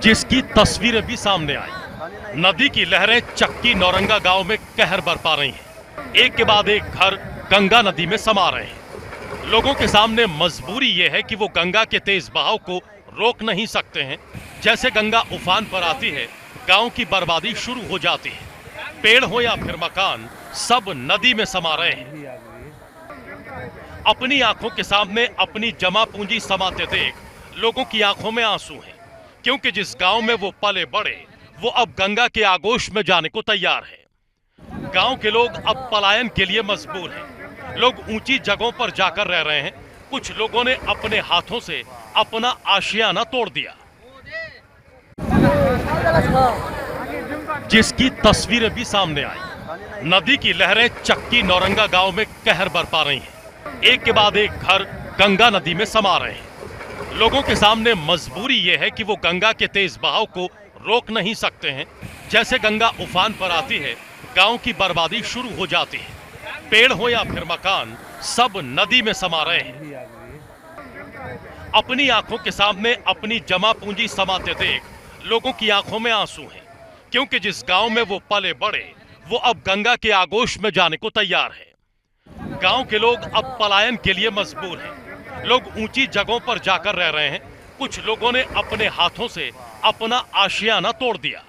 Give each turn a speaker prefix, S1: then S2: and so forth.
S1: जिसकी तस्वीरें भी सामने आई। नदी की लहरें चक्की नौरंगा गांव में कहर बरपा रही हैं। एक के बाद एक घर गंगा नदी में समा रहे हैं। लोगों के सामने मजबूरी यह है कि वो गंगा के तेज बहाव को रोक नहीं सकते हैं। जैसे गंगा उफान पर आती है, गांव की बर्बादी शुरू हो जाती है। पेड़ हो या फिर मकान, सब नदी में समा रहे हैं। अपनी आंखों के सामने अपनी जमा पूंजी समाते देख लोगों की आंखों में आंसू हैं, क्योंकि जिस गांव में वो पले बड़े, वो अब गंगा के आगोश में जाने को तैयार है। गांव के लोग अब पलायन के लिए मजबूर हैं। लोग ऊंची जगहों पर जाकर रह रहे हैं। कुछ लोगों ने अपने हाथों से अपना आशियाना तोड़ दिया। जिसकी तस्वीरें भी सामने आई। नदी की लहरें चक्की नौरंगा गांव में कहर बरपा रही हैं। एक के बाद एक घर गंगा नदी में समा रहे हैं। लोगों के सामने मजबूरी यह है कि वो गंगा के तेज बहाव को रोक नहीं सकते हैं। जैसे गंगा उफान पर आती है, गांव की बर्बादी शुरू हो जाती है। पेड़ हो या फिर मकान, सब नदी में समा रहे हैं। अपनी आंखों के सामने अपनी जमा पूंजी समाते देख लोगों की आंखों में आंसू हैं, क्योंकि जिस गांव में वो पले बड़े, वो अब गंगा के आगोश में जाने को तैयार है। गांव के लोग अब पलायन के लिए मजबूर हैं। लोग ऊंची जगहों पर जाकर रह रहे हैं। कुछ लोगों ने अपने हाथों से अपना आशियाना तोड़ दिया।